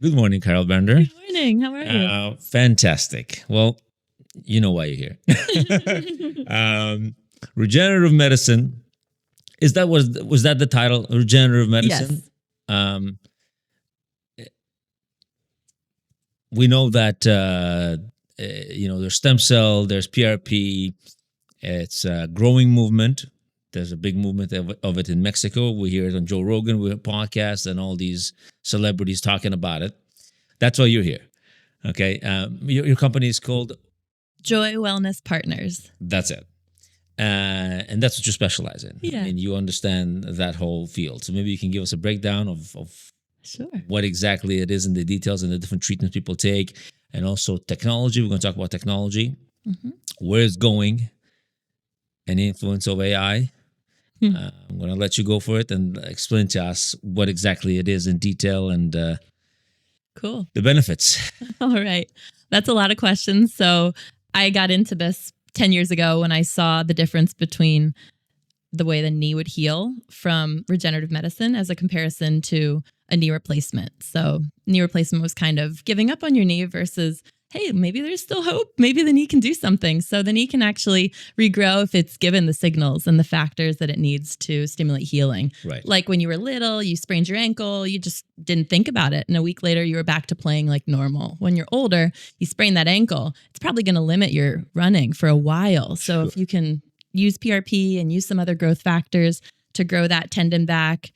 Good morning, Carol Bender. Good morning. How are you? Fantastic. Well, you know why you're here. Regenerative medicine. Was that the title? Regenerative medicine. Yes. We know that there's stem cell, there's PRP. It's a growing movement. There's a big movement of it in Mexico. We hear it on Joe Rogan, we have podcasts, and all these celebrities talking about it. That's why you're here. Okay. Your company is called Joy Wellness Partners. That's it. And that's what you specialize in. Yeah. And you understand that whole field. So maybe you can give us a breakdown of Sure. what exactly it is and the details and the different treatments people take. And also technology. We're going to talk about technology, where it's going, and the influence of AI. I'm going to let you go for it and explain to us what exactly it is in detail and Cool. the benefits. All right. That's a lot of questions. So I got into this 10 years ago when I saw the difference between the way the knee would heal from regenerative medicine as a comparison to a knee replacement. So knee replacement was kind of giving up on your knee versus, hey, maybe there's still hope. Maybe the knee can do something. So the knee can actually regrow if it's given the signals and the factors that it needs to stimulate healing. Right. Like when you were little, you sprained your ankle, you just didn't think about it. And a week later, you were back to playing like normal. When you're older, you sprain that ankle, it's probably going to limit your running for a while. So if you can use PRP and use some other growth factors to grow that tendon back,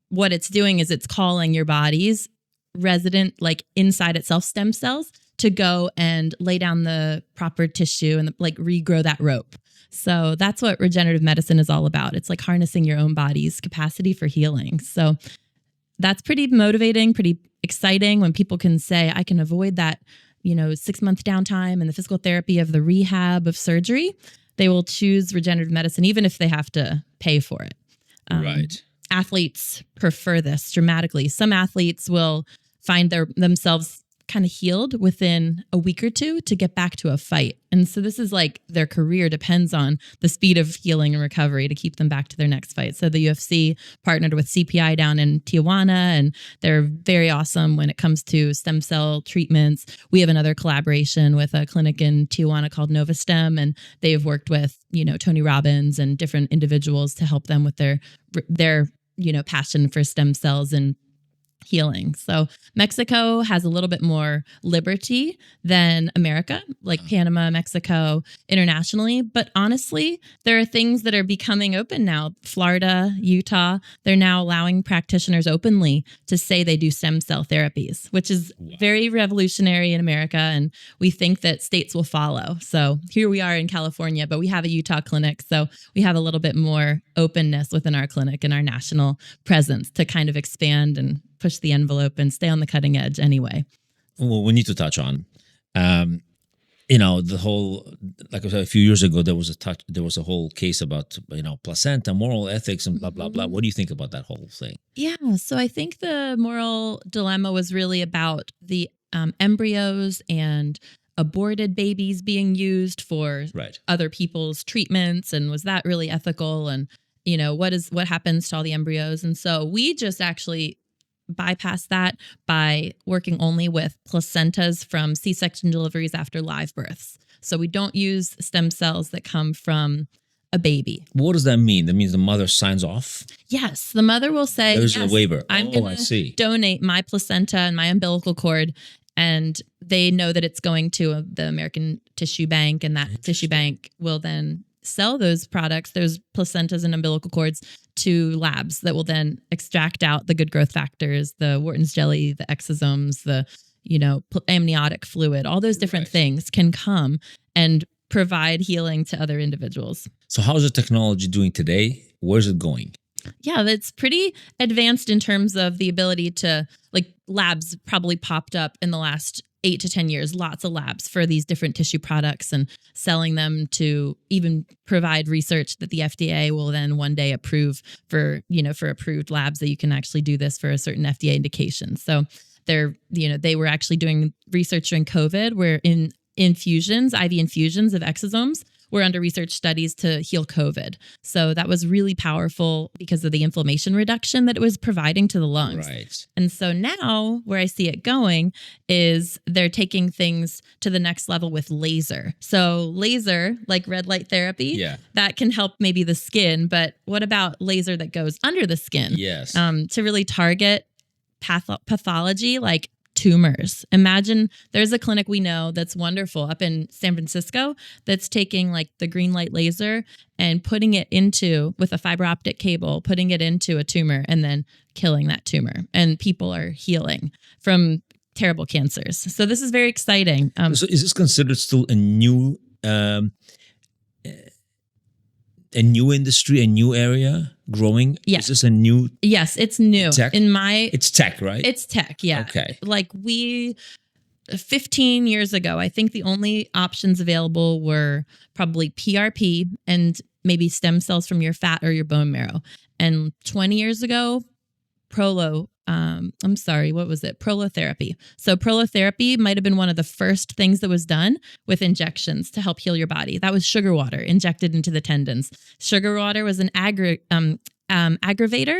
what it's doing is it's calling your body's resident, like inside itself stem cells to go and lay down the proper tissue and like regrow that rope. So that's what regenerative medicine is all about. It's like harnessing your own body's capacity for healing. So that's pretty motivating, pretty exciting when people can say, I can avoid that, 6-month downtime and the physical therapy of the rehab of surgery. They will choose regenerative medicine, even if they have to pay for it. Right. Athletes prefer this dramatically. Some athletes will find themselves kind of healed within a week or two to get back to a fight. And so this is like their career depends on the speed of healing and recovery to keep them back to their next fight. So the UFC partnered with CPI down in Tijuana, and they're very awesome when it comes to stem cell treatments. We have another collaboration with a clinic in Tijuana called Novastem, and they've worked with, Tony Robbins and different individuals to help them with their passion for stem cells and healing. So Mexico has a little bit more liberty than America, like Panama, Mexico, internationally. But honestly, there are things that are becoming open now. Florida, Utah, they're now allowing practitioners openly to say they do stem cell therapies, which is very revolutionary in America. And we think that states will follow. So here we are in California, but we have a Utah clinic. So we have a little bit more openness within our clinic and our national presence to kind of expand and push the envelope and stay on the cutting edge anyway. Well, we need to touch on, the whole, like I said, a few years ago, there was a whole case about, placenta, moral ethics and blah, blah, blah. What do you think about that whole thing? Yeah. So I think the moral dilemma was really about the embryos and aborted babies being used for other people's treatments. And was that really ethical? And, what happens to all the embryos? And so we just actually bypass that by working only with placentas from C-section deliveries after live births. So we don't use stem cells that come from a baby. What does that mean? That means the mother signs off? Yes. The mother will say, there's a waiver. I'm going to donate my placenta and my umbilical cord. And they know that it's going to the American Tissue Bank, and that tissue bank will then sell those products, those placentas and umbilical cords, to labs that will then extract out the good growth factors, the Wharton's jelly, the exosomes, the, amniotic fluid, all those different things can come and provide healing to other individuals. So how's the technology doing today? Where's it going? Yeah, that's pretty advanced in terms of the ability to, labs probably popped up in the last 8 to 10 years, lots of labs for these different tissue products and selling them to even provide research that the FDA will then one day approve for approved labs that you can actually do this for a certain FDA indication. So they were actually doing research during COVID where in IV infusions of exosomes were under research studies to heal COVID. So that was really powerful because of the inflammation reduction that it was providing to the lungs. Right. And so now where I see it going is they're taking things to the next level with laser. So laser, like red light therapy, that can help maybe the skin. But what about laser that goes under the skin? Yes. To really target pathology like tumors. Imagine there's a clinic we know that's wonderful up in San Francisco that's taking like the green light laser and putting it into, with a fiber optic cable, putting it into a tumor and then killing that tumor. And people are healing from terrible cancers. So this is very exciting. So is this considered still a new industry, a new area growing? Yes. Is this a new? Yes, it's new. Tech? It's tech, right? It's tech, yeah. Okay. Like 15 years ago, I think the only options available were probably PRP and maybe stem cells from your fat or your bone marrow. And 20 years ago, prolotherapy. So prolotherapy might have been one of the first things that was done with injections to help heal your body. That was sugar water injected into the tendons. Sugar water was an aggravator.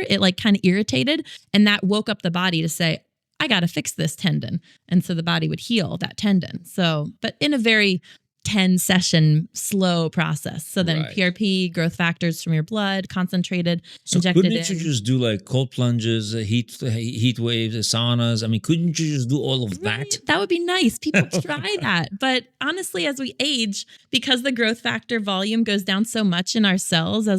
It like kind of irritated, and that woke up the body to say, I got to fix this tendon. And so the body would heal that tendon. So, but in a very 10-session slow process. So then PRP, growth factors from your blood, concentrated, so injected in. Couldn't you just do like cold plunges, heat waves, saunas? I mean, couldn't you just do all of that? That would be nice. People try that. But honestly, as we age, because the growth factor volume goes down so much in our cells,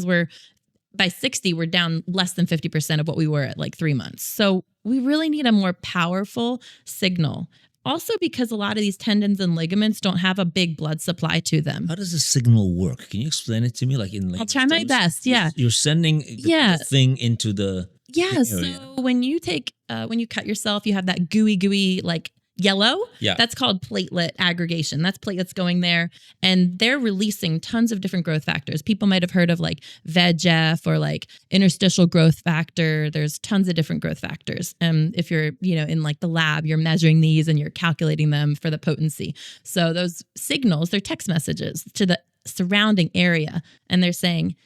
by 60, we're down less than 50% of what we were at like 3 months. So we really need a more powerful signal. Also, because a lot of these tendons and ligaments don't have a big blood supply to them. How does the signal work? Can you explain it to me? Like in I'll try my best. Yeah. You're sending the thing into the area. So when you cut yourself, you have that gooey, like yellow. Yeah. That's called platelet aggregation. That's platelets going there. And they're releasing tons of different growth factors. People might have heard of like VEGF or like interstitial growth factor. There's tons of different growth factors. If you're, in like the lab, you're measuring these and you're calculating them for the potency. So those signals, they're text messages to the surrounding area. And they're saying,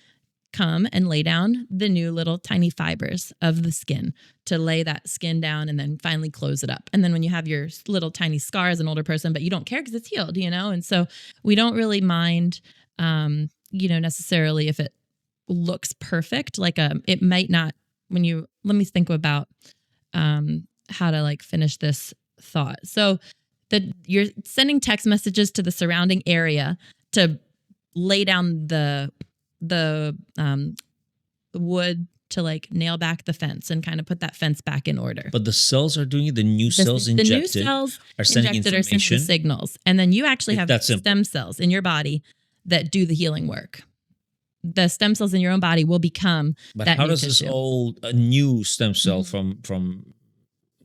come and lay down the new little tiny fibers of the skin to lay that skin down and then finally close it up. And then when you have your little tiny scar as an older person, but you don't care because it's healed, And so we don't really mind, necessarily if it looks perfect. Like it might not, let me think about how to like finish this thought. So you're sending text messages to the surrounding area to lay down the wood to like nail back the fence and kind of put that fence back in order. But the cells are doing it. The new cells injected the new cells are sending injected information. Are sending signals, and then you actually have That's stem cells in your body that do the healing work. The stem cells in your own body will become. But that how new does this tissue. a new stem cell from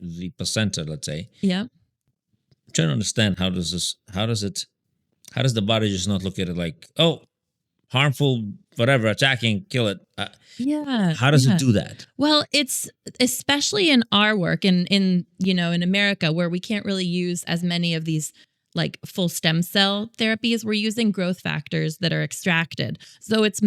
the placenta, let's say? Yeah. I'm trying to understand how does the body just not look at it like, oh, harmful, whatever, attacking, kill it. How does it do that? Well, it's especially in our work in America where we can't really use as many of these like full stem cell therapies. We're using growth factors that are extracted. So it's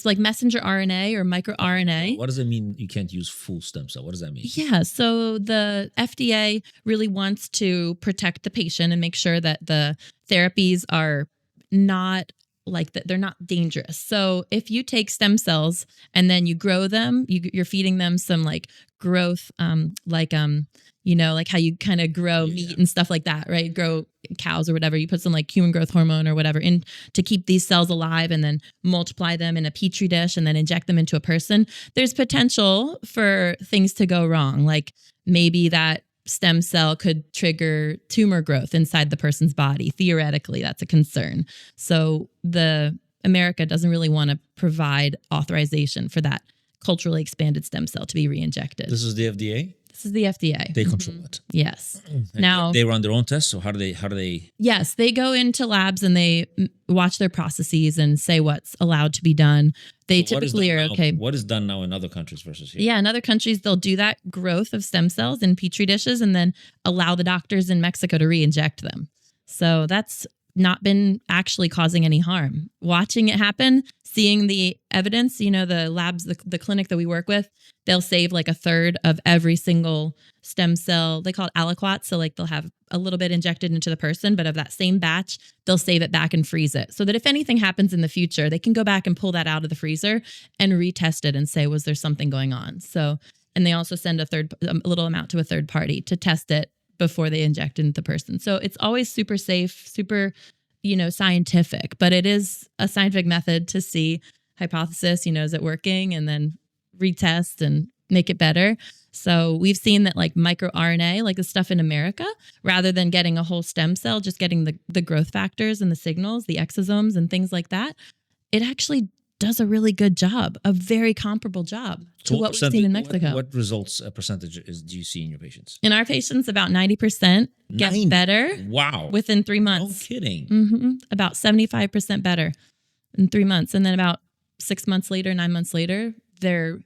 like messenger RNA or microRNA. What does it mean you can't use full stem cell? What does that mean? Yeah. So the FDA really wants to protect the patient and make sure that the therapies are not like that, they're not dangerous. So if you take stem cells and then you grow them, you're feeding them some like growth, like how you kind of grow meat and stuff like that, right? Grow cows or whatever. You put some like human growth hormone or whatever in to keep these cells alive and then multiply them in a petri dish and then inject them into a person. There's potential for things to go wrong. Like maybe that stem cell could trigger tumor growth inside the person's body. Theoretically, that's a concern. So America doesn't really want to provide authorization for that culturally expanded stem cell to be re-injected. This is the FDA? This is the FDA. They control it. Yes. And Now they run their own tests. So how do they? Yes, they go into labs and they watch their processes and say what's allowed to be done. They typically are okay. What is done now in other countries versus here? Yeah, in other countries, they'll do that growth of stem cells in petri dishes and then allow the doctors in Mexico to re-inject them. So that's not been actually causing any harm. Watching it happen, seeing the evidence, the labs, the clinic that we work with, they'll save like a third of every single stem cell. They call it aliquot. So like they'll have a little bit injected into the person, but of that same batch, they'll save it back and freeze it so that if anything happens in the future, they can go back and pull that out of the freezer and retest it and say, was there something going on? So, and they also send a little amount to a third party to test it before they inject into the person. So it's always super safe, super, scientific, but it is a scientific method to see hypothesis, is it working, and then retest and make it better. So we've seen that like microRNA, like the stuff in America, rather than getting a whole stem cell, just getting the growth factors and the signals, the exosomes and things like that, it actually does a really good job, a very comparable job to what we've seen in Mexico. What results percentage do you see in your patients? In our patients, about 90% get better. Wow. Within 3 months. No kidding. Mm-hmm. About 75% better in 3 months. And then about 6 months later, 9 months later, their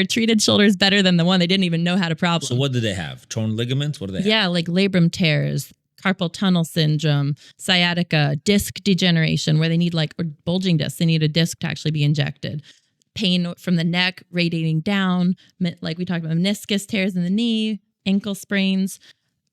treated shoulder's better than the one they didn't even know had a problem. So what do they have? Torn ligaments? What do they have? Yeah, like labrum tears, carpal tunnel syndrome, sciatica, disc degeneration, where they need or bulging discs. They need a disc to actually be injected. Pain from the neck radiating down, like we talked about, meniscus tears in the knee, ankle sprains,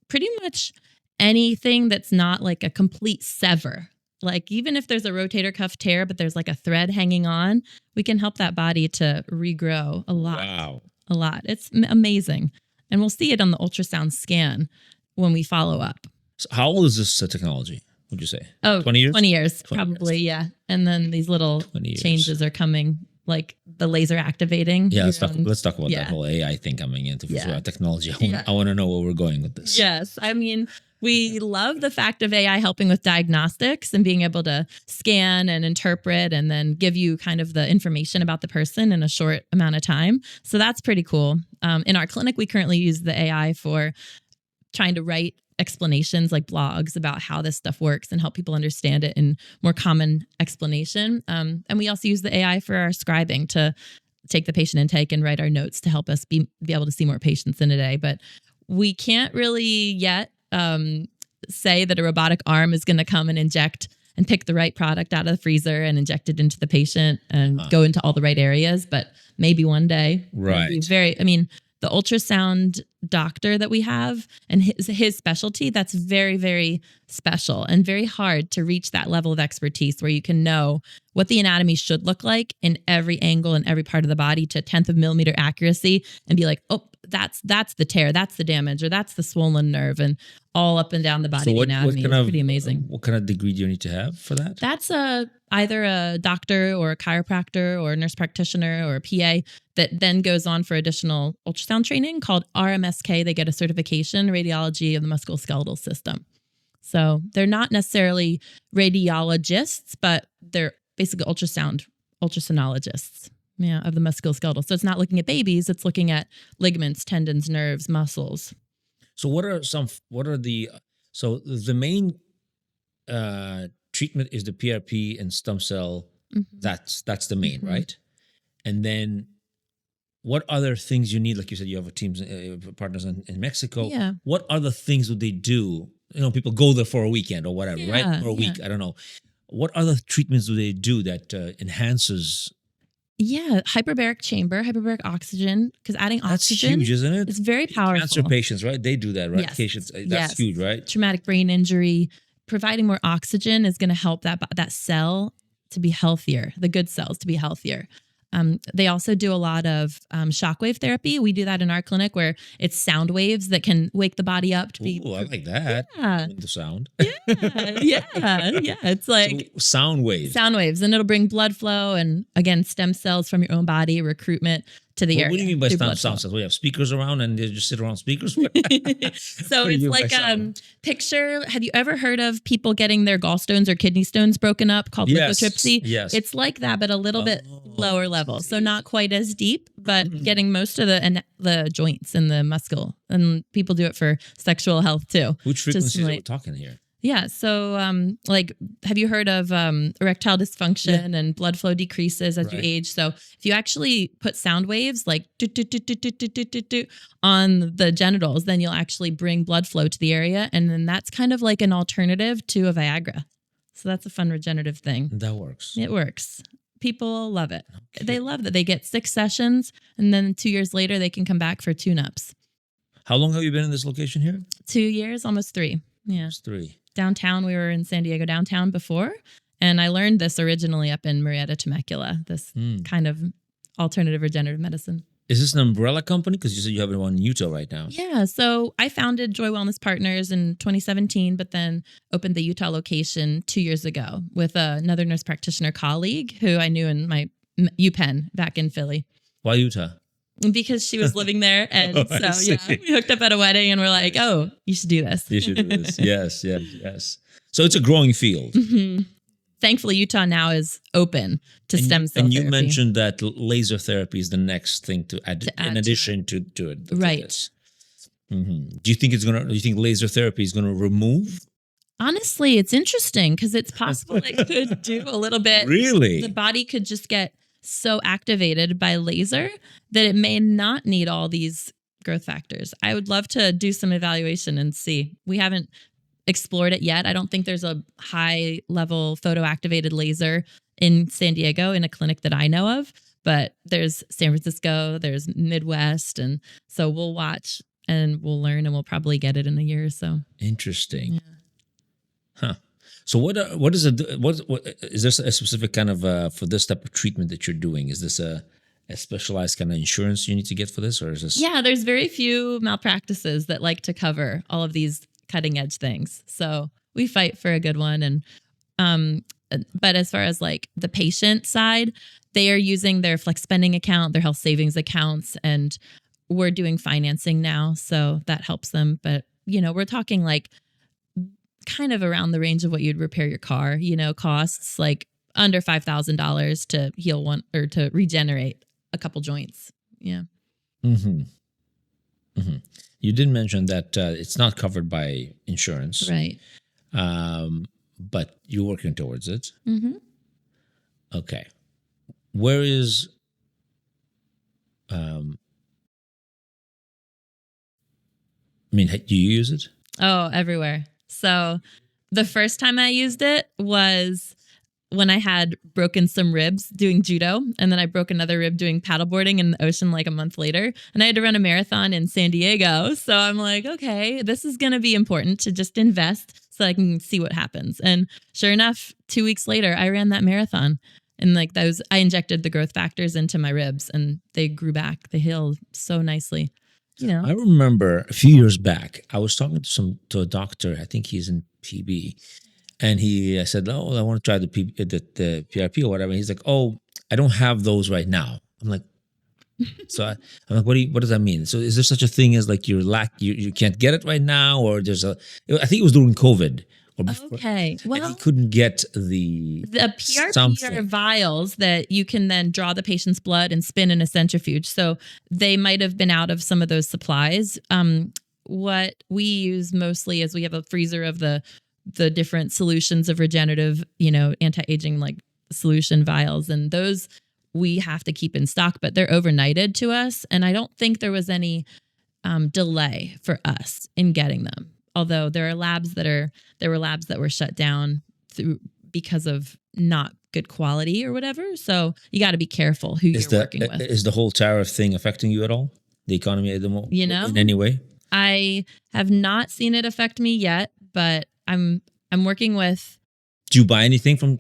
pretty much anything that's not like a complete sever. Like even if there's a rotator cuff tear, but there's like a thread hanging on, we can help that body to regrow a lot. Wow. A lot. It's amazing. And we'll see it on the ultrasound scan when we follow up. So how old is this technology, would you say? Oh, 20 years? 20 years, probably, yeah. And then these little changes are coming, like the laser activating. Yeah, let's talk about that whole AI thing coming into technology. I want to know where we're going with this. Yes. I mean, we love the fact of AI helping with diagnostics and being able to scan and interpret and then give you kind of the information about the person in a short amount of time. So that's pretty cool. In our clinic, we currently use the AI for trying to write explanations like blogs about how this stuff works and help people understand it in more common explanation. And we also use the AI for our scribing to take the patient intake and write our notes to help us be able to see more patients in a day. But we can't really yet say that a robotic arm is going to come and inject and pick the right product out of the freezer and inject it into the patient and go into all the right areas. But maybe one day. Right. The ultrasound doctor that we have and his specialty, that's very, very special and very hard to reach that level of expertise where you can know what the anatomy should look like in every angle and every part of the body to 1/10 of a millimeter accuracy and be like, oh, that's the tear, that's the damage, or that's the swollen nerve, and all up and down the body anatomy. It's pretty amazing. What kind of degree do you need to have for that? That's either a doctor or a chiropractor or a nurse practitioner or a PA that then goes on for additional ultrasound training called RMSK. They get a certification, radiology of the musculoskeletal system. So they're not necessarily radiologists, but they're basically ultrasonologists. Yeah, of the musculoskeletal. So it's not looking at babies, it's looking at ligaments, tendons, nerves, muscles. So the main treatment is the PRP and stem cell. Mm-hmm. That's the main, right? And then what other things you need? Like you said, you have teams, partners in Mexico. Yeah. What other things would they do? People go there for a weekend or whatever, right? Or a week, I don't know. What other treatments do they do that enhances? Yeah, hyperbaric chamber, hyperbaric oxygen, because adding oxygen. That's huge, isn't it? It's very powerful. Cancer patients, right? They do that, right? Yes. Patients, that's huge, right? Traumatic brain injury. Providing more oxygen is going to help that cell to be healthier, the good cells to be healthier. They also do a lot of shockwave therapy. We do that in our clinic where it's sound waves that can wake the body up to be. Oh, I like that. Yeah. The sound. Yeah. It's like sound waves. And it'll bring blood flow and again, stem cells from your own body, recruitment to the area. What do you mean by sound cells? We have speakers around and they just sit around speakers? So it's like picture, have you ever heard of people getting their gallstones or kidney stones broken up called lithotripsy? Yes. It's like that, but a little bit lower level. So not quite as deep, but getting most of the joints and the muscle. And people do it for sexual health too. Which frequencies are we talking here? Yeah. So have you heard of erectile dysfunction and blood flow decreases as you age? So if you actually put sound waves like on the genitals, then you'll actually bring blood flow to the area. And then that's kind of like an alternative to a Viagra. So that's a fun regenerative thing. That works. It works. People love it. Okay. They love that they get 6 sessions and then 2 years later they can come back for tune-ups. How long have you been in this location here? 2 years, almost 3. Yeah. It's 3. Downtown, we were in San Diego downtown before. And I learned this originally up in Marietta, Temecula, this kind of alternative regenerative medicine. Is this an umbrella company? Because you said you have one in Utah right now. Yeah. So I founded Joy Wellness Partners in 2017, but then opened the Utah location 2 years ago with another nurse practitioner colleague who I knew in my UPenn back in Philly. Why Utah? Because she was living there. And I so, yeah, we hooked up at a wedding and we're like, oh, you should do this. You should do this. Yes. So it's a growing field. Mm-hmm. Thankfully, Utah now is open to stem cell therapy. And you mentioned that laser therapy is the next thing to add in addition to it. Right. Mm-hmm. Do you think laser therapy is going to remove? Honestly, it's interesting because it's possible it could do a little bit. Really? The body could just get so activated by laser that it may not need all these growth factors. I would love to do some evaluation and see. We haven't explored it yet. I don't think there's a high level photoactivated laser in San Diego in a clinic that I know of, but there's San Francisco, there's Midwest. And so we'll watch and we'll learn and we'll probably get it in a year or so. Interesting. Yeah. Huh. So what is there a specific kind of for this type of treatment that you're doing? Is this a specialized kind of insurance you need to get for this, or is this? Yeah, there's very few malpractices that like to cover all of these cutting edge things. So we fight for a good one. And but as far as like the patient side, they are using their flex spending account, their health savings accounts, and we're doing financing now. So that helps them. But, we're talking like kind of around the range of what you'd repair your car, costs like under $5,000 to heal one or to regenerate a couple joints. Yeah. Mm-hmm. Mm-hmm. You did mention that it's not covered by insurance. Right. But you're working towards it. Mm-hmm. Okay. Where is... do you use it? Oh, everywhere. So the first time I used it was when I had broken some ribs doing judo, and then I broke another rib doing paddleboarding in the ocean like a month later, and I had to run a marathon in San Diego. So I'm like, okay, this is going to be important to just invest so I can see what happens. And sure enough, 2 weeks later, I ran that marathon, and I injected the growth factors into my ribs, and they grew back. They healed so nicely. I remember a few years back, I was talking to a doctor. I think he's in PB. And he said, "Oh, I want to try the PRP or whatever." And he's like, "Oh, I don't have those right now." I'm like, I'm like, what does that mean? So is there such a thing as like you can't get it right now, or I think it was during COVID. Or before, okay, well, and he couldn't get the PRP are vials that you can then draw the patient's blood and spin in a centrifuge. So they might have been out of some of those supplies. What we use mostly is we have a freezer of the different solutions of regenerative, anti-aging like solution vials. And those we have to keep in stock, but they're overnighted to us. And I don't think there was any delay for us in getting them. Although there were labs that were shut down because of not good quality or whatever. So you got to be careful who you're working with. Is the whole tariff thing affecting you at all? The economy at the moment? In any way? I have not seen it affect me yet, but I'm working with. Do you buy anything from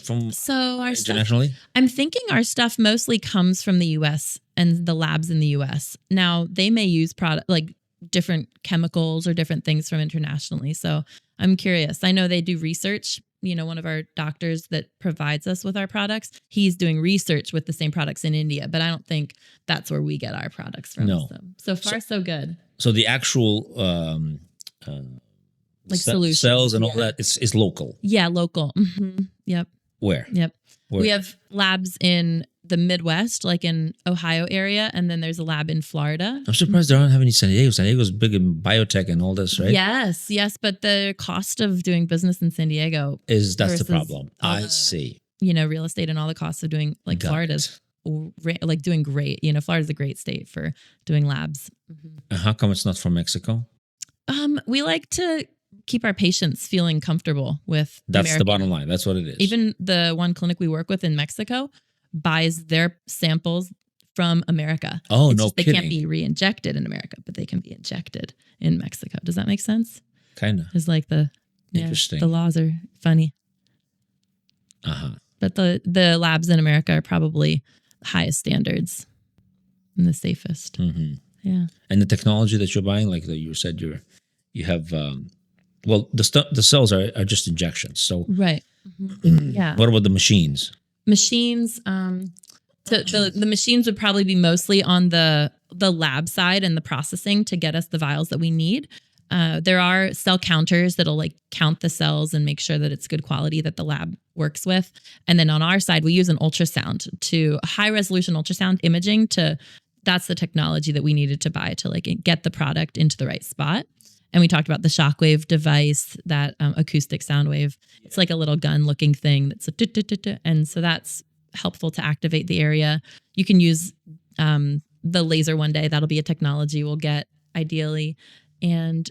our internationally? Stuff, I'm thinking our stuff mostly comes from the U.S. and the labs in the U.S. Now they may use product like different chemicals or different things from internationally. So I'm curious. I know they do research. One of our doctors that provides us with our products, he's doing research with the same products in India, but I don't think that's where we get our products from. No. So far, so good. So the actual solution cells and all that is local. Yeah, local. Mm-hmm. Yep. Where? Yep. We have labs in the Midwest, like in Ohio area, and then there's a lab in Florida. I'm surprised there aren't have any San Diego. San Diego's big in biotech and all this, right? Yes, but the cost of doing business in San Diego that's the problem. I see. Real estate and all the costs of doing Florida's like doing great. Florida's a great state for doing labs. Mm-hmm. And how come it's not from Mexico? We like to keep our patients feeling comfortable with That's American. the bottom line. That's what it is. Even the one clinic we work with in Mexico buys their samples from America. Oh, It's no just they kidding. can't be re-injected in America, but they can be injected in Mexico. Does that make sense? Kind of. It's like Interesting. the laws are funny. But the labs in America are probably the highest standards and the safest. Mm-hmm. Yeah. And the technology that you're buying, like you said, you have, well, the cells are just injections. So Right. Mm-hmm. Yeah. What about the machines? Machines. So the machines would probably be mostly on the lab side and the processing to get us the vials that we need. There are cell counters that'll like count the cells and make sure that it's good quality that the lab works with. And then on our side, we use an ultrasound to high resolution ultrasound imaging that's the technology that we needed to buy to like get the product into the right spot. And we talked about the shockwave device, that acoustic sound wave. It's like a little gun looking thing that's and so that's helpful to activate the area. You can use the laser one day. That'll be a technology we'll get ideally. And,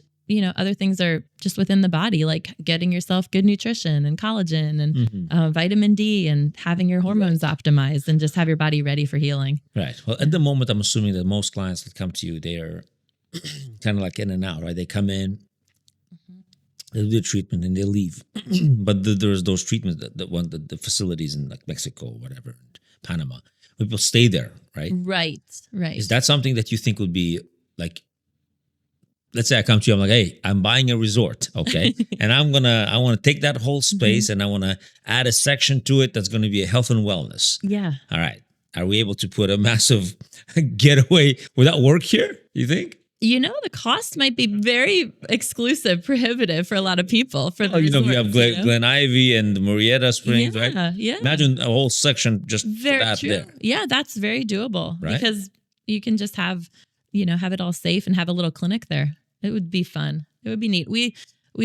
other things are just within the body, like getting yourself good nutrition and collagen and vitamin D and having your hormones optimized and just have your body ready for healing. Right. Well, at the moment, I'm assuming that most clients that come to you, they are kind of like in and out, right? They come in, they do the treatment, and they leave. But there's those treatments, the facilities in like Mexico, whatever, Panama, people stay there, right? Right. Is that something that you think would be like, let's say I come to you, I'm like, hey, I'm buying a resort, okay? And I want to take that whole space and I want to add a section to it that's going to be a health and wellness. Yeah. All right. Are we able to put a massive getaway? Would that work here, you think? The cost might be very exclusive, prohibitive for a lot of people. For the resorts, you have Glen Ivy and Marietta Springs, right? Yeah. Imagine a whole section just very for that true. there. Yeah, that's very doable, Right? Because you can just have it all safe and have a little clinic there. It would be fun. It would be neat. We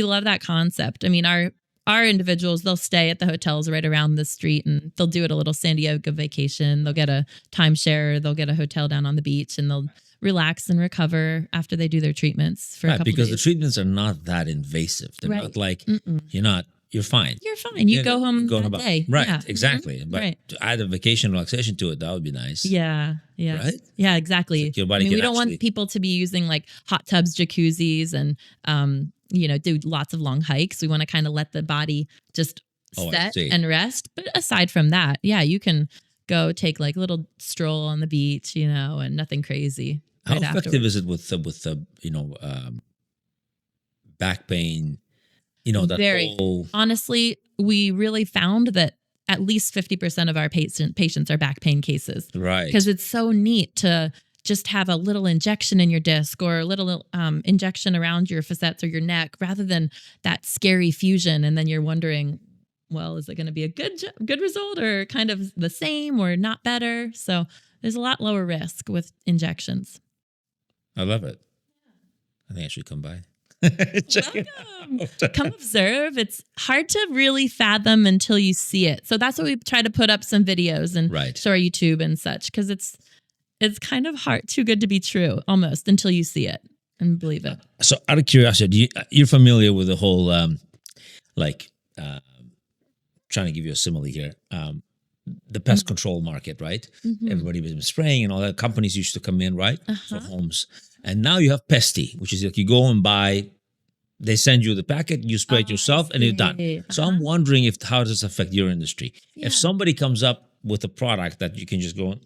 love that concept. I mean, our individuals, they'll stay at the hotels right around the street and they'll do it a little San Diego vacation. They'll get a timeshare. They'll get a hotel down on the beach and they'll relax and recover after they do their treatments for a couple because days. the treatments are not that invasive. They're not like, you're fine. You're fine. You go home that day. Right, Yeah. exactly. But to add a vacation relaxation to it, that would be nice. Yeah. Right? Yeah, exactly. Like your body we don't want people to be using like hot tubs, jacuzzis, and do lots of long hikes. We want to kind of let the body just set and rest. But aside from that, you can go take like a little stroll on the beach, and nothing crazy. How effective is it with back pain? Honestly, we really found that at least 50% of our patients are back pain cases. Right. Because it's so neat to just have a little injection in your disc or a little injection around your facets or your neck rather than that scary fusion. And then you're wondering, well, is it going to be a good result or kind of the same or not better? So there's a lot lower risk with injections. I love it. I think I should come by. Welcome. Come observe. It's hard to really fathom until you see it. So that's why we try to put up some videos and show our YouTube and such, because it's kind of hard, too good to be true almost until you see it and believe it. So out of curiosity, you're familiar with the whole, trying to give you a simile here, the pest control market, right? Everybody was spraying and all that. Companies used to come in, right? For homes. And now you have Pesty, which is like you go and buy, they send you the packet, you spray it yourself, and you're done. So I'm wondering how does this affect your industry? Yeah. If somebody comes up with a product that you can just go and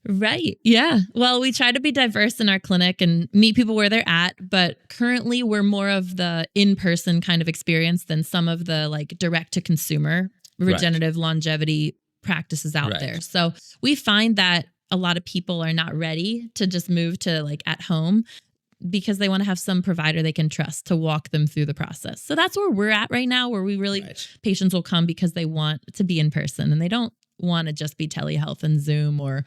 Right. Yeah. Well, we try to be diverse in our clinic and meet people where they're at, but currently we're more of the in-person kind of experience than some of the like direct to consumer regenerative longevity practices out there. So we find that a lot of people are not ready to just move to like at home because they want to have some provider they can trust to walk them through the process. So that's where we're at right now, where we really, patients will come because they want to be in person and they don't want to just be telehealth and Zoom or,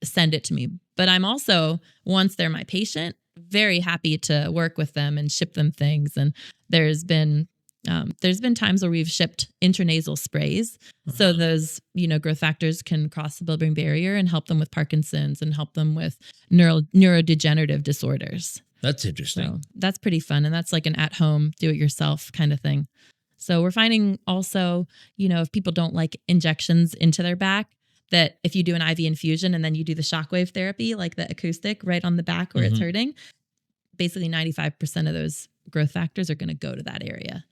send it to me. But I'm also, once they're my patient, very happy to work with them and ship them things. And there's been times where we've shipped intranasal sprays. So those, growth factors can cross the blood-brain barrier and help them with Parkinson's and help them with neurodegenerative disorders. That's interesting. So that's pretty fun. And that's like an at-home, do-it-yourself kind of thing. So we're finding also, if people don't like injections into their back, that if you do an IV infusion and then you do the shockwave therapy, like the acoustic right on the back where it's hurting, basically 95% of those growth factors are going to go to that area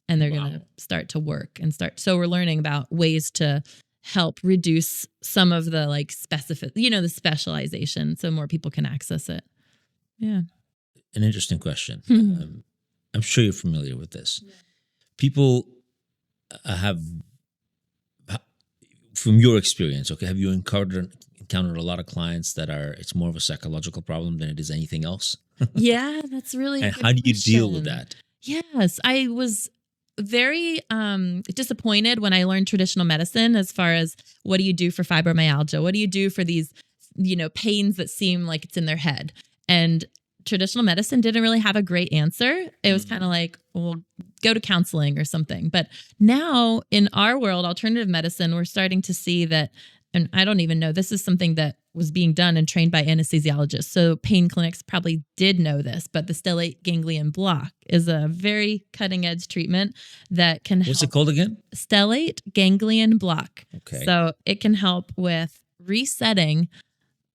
and they're going to start to work and start. So we're learning about ways to help reduce some of the like the specialization so more people can access it. Yeah. An interesting question. I'm sure you're familiar with this. Yeah. People have, from your experience, okay, have you encountered a lot of clients that it's more of a psychological problem than it is anything else? Yeah, that's really and how do you deal with that? Yes, I was very disappointed when I learned traditional medicine as far as what do you do for fibromyalgia? What do you do for these, pains that seem like it's in their head? And traditional medicine didn't really have a great answer. It was kind of like, well, go to counseling or something. But now in our world, alternative medicine, we're starting to see that, and I don't even know, this is something that was being done and trained by anesthesiologists. So pain clinics probably did know this, but the stellate ganglion block is a very cutting edge treatment that can help. What's it called again? Stellate ganglion block. Okay. So it can help with resetting,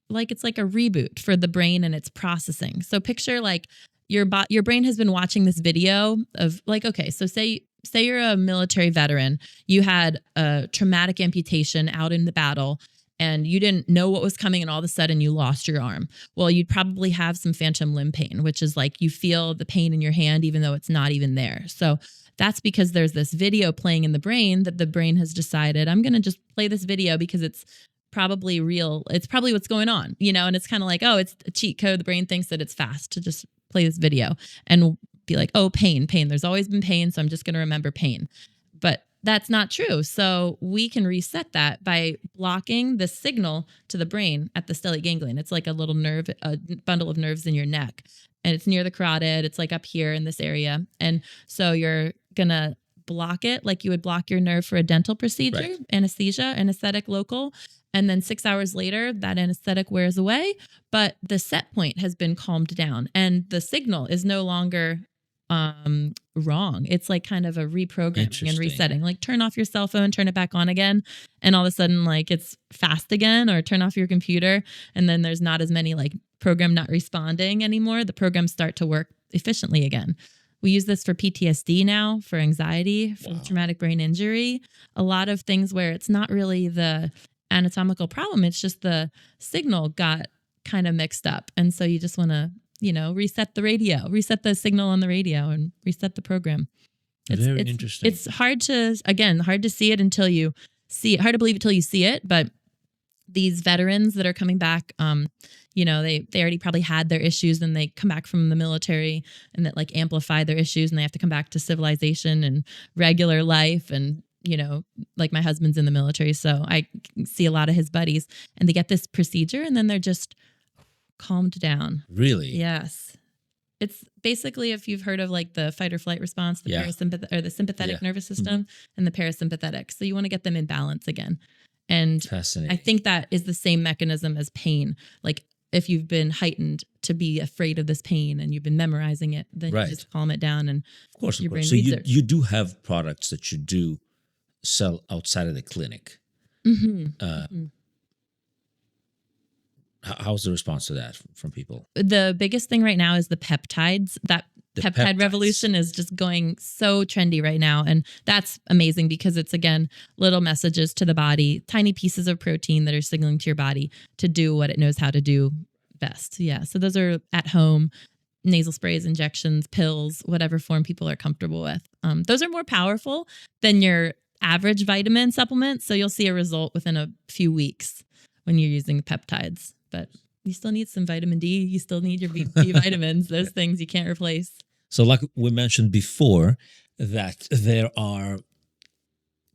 like it's like a reboot for the brain and its processing. So picture like your brain has been watching this video of like, okay, so say you're a military veteran, you had a traumatic amputation out in the battle and you didn't know what was coming and all of a sudden you lost your arm. Well, you'd probably have some phantom limb pain, which is like you feel the pain in your hand even though it's not even there. So that's because there's this video playing in the brain that the brain has decided, I'm going to just play this video because it's probably real. It's probably what's going on, and it's kind of like, oh, it's a cheat code. The brain thinks that it's fast to just play this video and be like, oh, pain. There's always been pain. So I'm just going to remember pain. But that's not true. So we can reset that by blocking the signal to the brain at the stellate ganglion. It's like a little nerve, a bundle of nerves in your neck, and it's near the carotid. It's like up here in this area. And so you're going to block it like you would block your nerve for a dental procedure, right. Anesthetic local. And then 6 hours later, that anesthetic wears away, but the set point has been calmed down and the signal is no longer wrong. It's like kind of a reprogramming and resetting, like turn off your cell phone, turn it back on again. And all of a sudden, like it's fast again, or turn off your computer. And then there's not as many like program not responding anymore. The programs start to work efficiently again. We use this for PTSD now, for anxiety, from traumatic brain injury, a lot of things where it's not really the anatomical problem. It's just the signal got kind of mixed up. And so you just want to, reset the signal on the radio and reset the program. It's very interesting. It's hard to see it until you see it, hard to believe it until you see it. But these veterans that are coming back, they already probably had their issues and they come back from the military and that like amplify their issues and they have to come back to civilization and regular life. And like my husband's in the military, so I see a lot of his buddies and they get this procedure and then they're just calmed down. Really? Yes. It's basically, if you've heard of like the fight or flight response, the parasympathetic or the sympathetic nervous system and the parasympathetic. So you want to get them in balance again. And I think that is the same mechanism as pain. Like if you've been heightened to be afraid of this pain and you've been memorizing it, then you just calm it down and of course. So you do have products that you do sell outside of the clinic. How's the response to that from people? The biggest thing right now is the peptides. The peptide revolution is just going so trendy right now. And that's amazing because it's, again, little messages to the body, tiny pieces of protein that are signaling to your body to do what it knows how to do best. Yeah. So those are at home, nasal sprays, injections, pills, whatever form people are comfortable with. Those are more powerful than your average vitamin supplement. So you'll see a result within a few weeks when you're using peptides. But you still need some vitamin D. You still need your B vitamins. Those things you can't replace. So like we mentioned before, that there are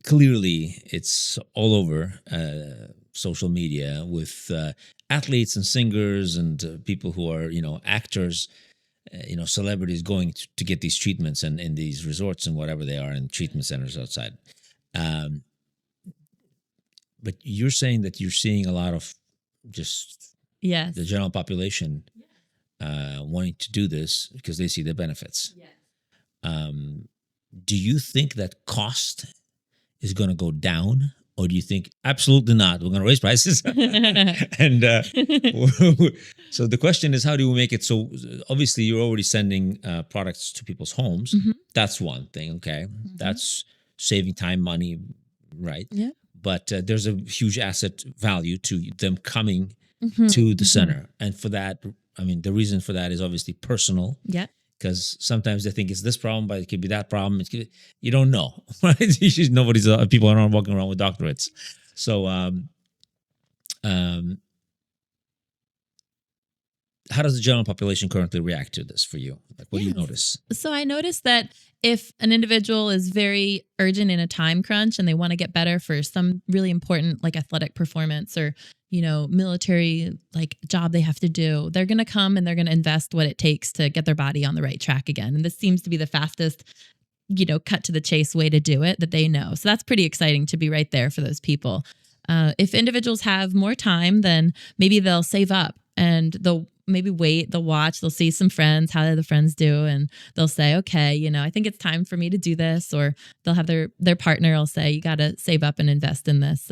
clearly, it's all over social media with athletes and singers and people who are, actors, celebrities going to get these treatments and in these resorts and whatever they are and treatment centers outside. But you're saying that you're seeing a lot of just the general population wanting to do this because they see the benefits. Do you think that cost is going to go down, or do you think absolutely not? We're going to raise prices. And so the question is, how do we make it so? Obviously, you're already sending products to people's homes. That's one thing. Okay, that's saving time, money, right? Yeah. But there's a huge asset value to them coming to the center, and for that, I mean, the reason for that is obviously personal. Yeah. Because sometimes they think it's this problem, but it could be that problem. You don't know, right? People are not walking around with doctorates. So, how does the general population currently react to this for you? Like, what do you notice? So I noticed that if an individual is very urgent in a time crunch and they want to get better for some really important like athletic performance or, military like job they have to do, they're going to come and they're going to invest what it takes to get their body on the right track again. And this seems to be the fastest, cut to the chase way to do it that they know. So that's pretty exciting to be right there for those people. If individuals have more time, then maybe they'll save up and they'll maybe wait, they'll watch, they'll see some friends, how do the friends do, and they'll say, okay, I think it's time for me to do this, or they'll have their partner will say, you got to save up and invest in this.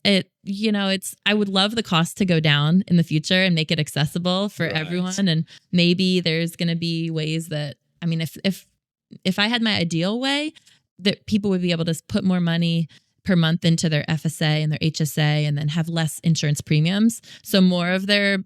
I would love the cost to go down in the future and make it accessible for everyone. And maybe there's going to be ways that, I mean, if I had my ideal way, that people would be able to put more money per month into their FSA and their HSA and then have less insurance premiums. So more of their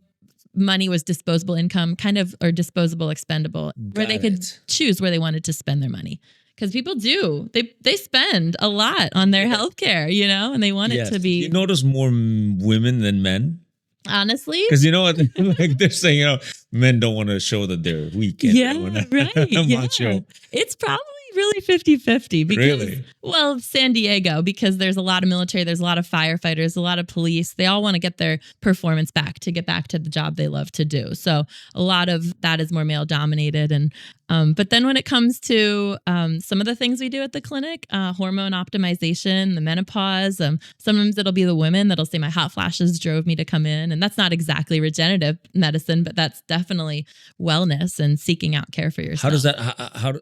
money was disposable income or disposable expendable, where they could choose where they wanted to spend their money. Because people they spend a lot on their healthcare, and they want it to be. You notice more women than men? Honestly? Because you know what? Like they're saying, men don't want to show that they're weak. Macho. It's probably really 50-50 because, San Diego, because there's a lot of military, there's a lot of firefighters, a lot of police. They all want to get their performance back to get back to the job they love to do. So a lot of that is more male dominated. And but then when it comes to some of the things we do at the clinic, hormone optimization, the menopause, sometimes it'll be the women that'll say my hot flashes drove me to come in. And that's not exactly regenerative medicine, but that's definitely wellness and seeking out care for yourself. How does that,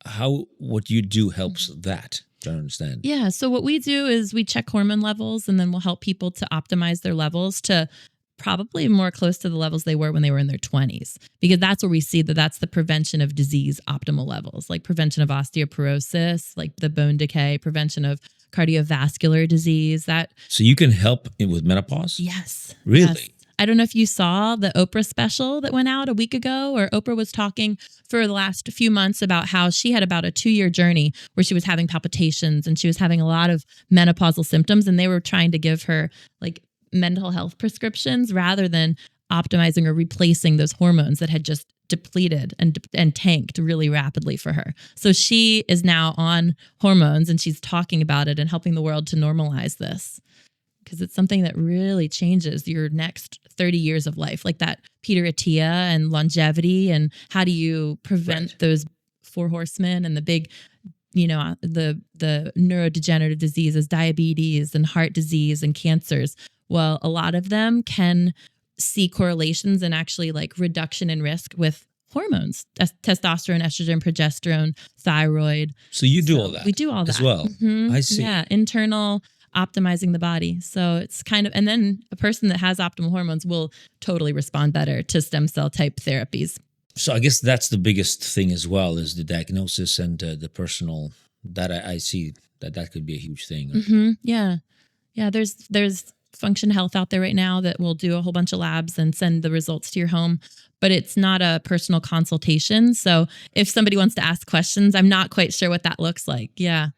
how what you do helps that? Trying to understand. Yeah. So what we do is we check hormone levels, and then we'll help people to optimize their levels to probably more close to the levels they were when they were in their 20s, because that's where we see that's the prevention of disease optimal levels, like prevention of osteoporosis, like the bone decay, prevention of cardiovascular disease. So you can help with menopause? Yes. Really? Yes. I don't know if you saw the Oprah special that went out a week ago, or Oprah was talking for the last few months about how she had about a 2-year journey where she was having palpitations and she was having a lot of menopausal symptoms, and they were trying to give her like mental health prescriptions rather than optimizing or replacing those hormones that had just depleted and tanked really rapidly for her. So she is now on hormones, and she's talking about it and helping the world to normalize this, because it's something that really changes your next 30 years of life, like that Peter Attia and longevity, and how do you prevent those 4 horsemen and the big, the neurodegenerative diseases, diabetes and heart disease and cancers. Well, a lot of them can see correlations and actually like reduction in risk with hormones, testosterone, estrogen, progesterone, thyroid. So you do all that. We do all that as well. Mm-hmm. I see. Yeah, internal optimizing the body. So it's and then a person that has optimal hormones will totally respond better to stem cell type therapies. So I guess that's the biggest thing as well, is the diagnosis and the personal, that I see that could be a huge thing. Mm-hmm. Yeah. Yeah. There's Function Health out there right now that will do a whole bunch of labs and send the results to your home, but it's not a personal consultation. So if somebody wants to ask questions, I'm not quite sure what that looks like. Yeah.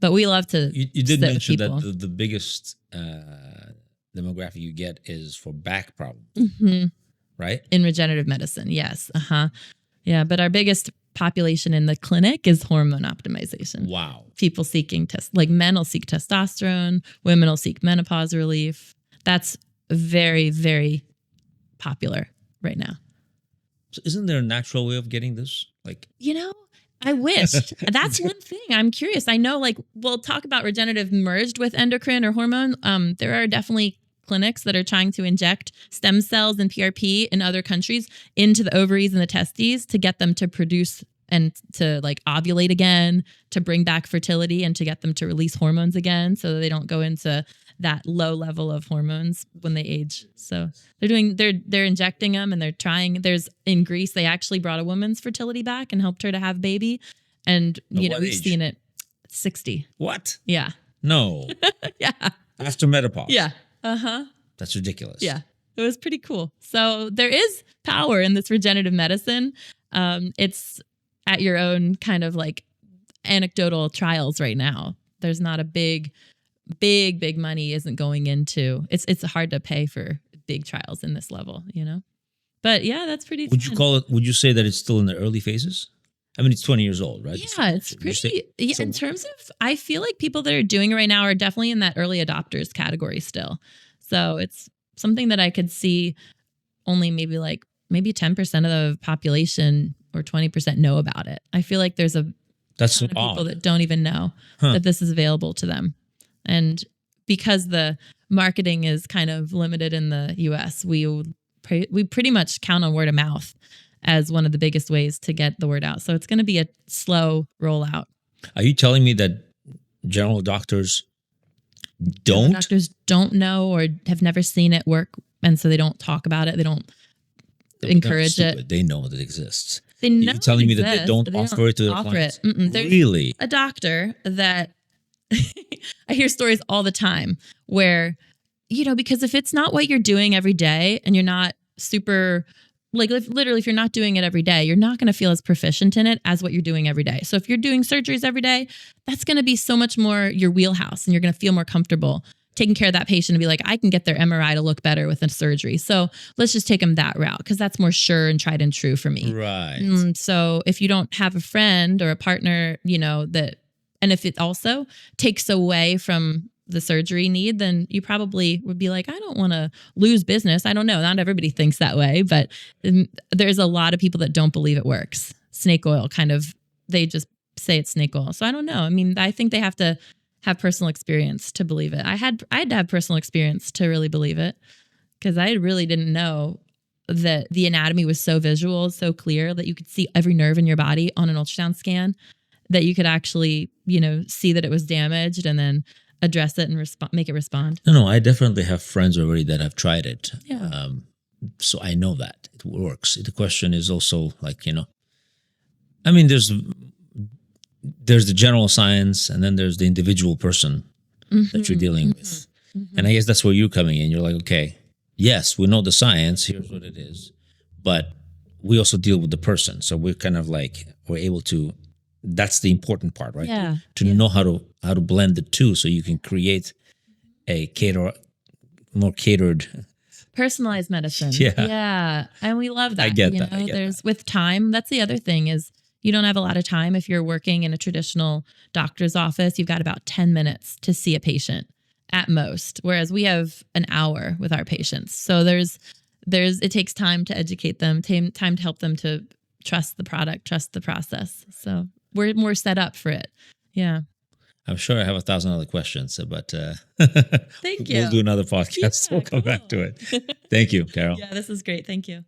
But we love to. You did mention that the biggest demographic you get is for back problems, right? In regenerative medicine, yes. Yeah, but our biggest population in the clinic is hormone optimization. Wow. People seeking like men will seek testosterone, women will seek menopause relief. That's very, very popular right now. So isn't there a natural way of getting this? Like, I wish. That's one thing. I'm curious. I know, like, we'll talk about regenerative merged with endocrine or hormone. There are definitely clinics that are trying to inject stem cells and PRP in other countries into the ovaries and the testes to get them to produce and to like ovulate again, to bring back fertility and to get them to release hormones again so that they don't go into that low level of hormones when they age. So they're injecting them and they're trying. There's in Greece, they actually brought a woman's fertility back and helped her to have baby. And we've seen it 60. What? Yeah. No. Yeah. After menopause. Yeah. Uh-huh. That's ridiculous. Yeah. It was pretty cool. So there is power in this regenerative medicine. It's at your own kind of like anecdotal trials right now. There's not a big money isn't going into it's hard to pay for big trials in this level, you know? But yeah, that's pretty Would you say that it's still in the early phases? I mean, it's 20 years old, right? Yeah, it's pretty, in terms of, I feel like people that are doing it right now are definitely in that early adopters category still. So it's something that I could see only maybe 10% of the population or 20% know about it. I feel like there's that's ton of people that don't even know that this is available to them. And because the marketing is kind of limited in the US, we pretty much count on word of mouth as one of the biggest ways to get the word out. So it's going to be a slow rollout. Are you telling me that general doctors don't know or have never seen it work, and so they don't talk about it? They don't encourage it. They know that it exists. They know You're telling me that they don't but offer it to their clients? Really? A doctor that I hear stories all the time where, because if it's not what you're doing every day and you're not super, if you're not doing it every day, you're not going to feel as proficient in it as what you're doing every day. So if you're doing surgeries every day, that's going to be so much more your wheelhouse and you're going to feel more comfortable taking care of that patient and be like, I can get their MRI to look better with a surgery. So let's just take them that route because that's more sure and tried and true for me. Right. So if you don't have a friend or a partner, and if it also takes away from the surgery need, then you probably would be like, I don't want to lose business. I don't know. Not everybody thinks that way, but there's a lot of people that don't believe it works. Snake oil they just say it's snake oil. So I don't know. I mean, I think they have to have personal experience to believe it. I had to have personal experience to really believe it because I really didn't know that the anatomy was so visual, so clear that you could see every nerve in your body on an ultrasound scan, that you could actually, see that it was damaged and then address it and make it respond. No, I definitely have friends already that have tried it. Yeah. So I know that it works. The question is also I mean, there's the general science and then there's the individual person that you're dealing with. Mm-hmm. And I guess that's where you're coming in. You're like, okay, yes, we know the science. Here's what it is. But we also deal with the person. So we're kind of we're able to, that's the important part, right? Yeah. To know how to blend the two so you can create a more catered, personalized medicine. Yeah. Yeah. And we love that. I get that. With time, that's the other thing is you don't have a lot of time. If you're working in a traditional doctor's office, you've got about 10 minutes to see a patient at most. Whereas we have an hour with our patients. So it takes time to educate them, time to help them to trust the product, trust the process. So we're more set up for it. Yeah. I'm sure I have 1,000 other questions, but thank you. We'll do another podcast. Yeah, We'll come back to it. Thank you, Carol. Yeah, this is great. Thank you.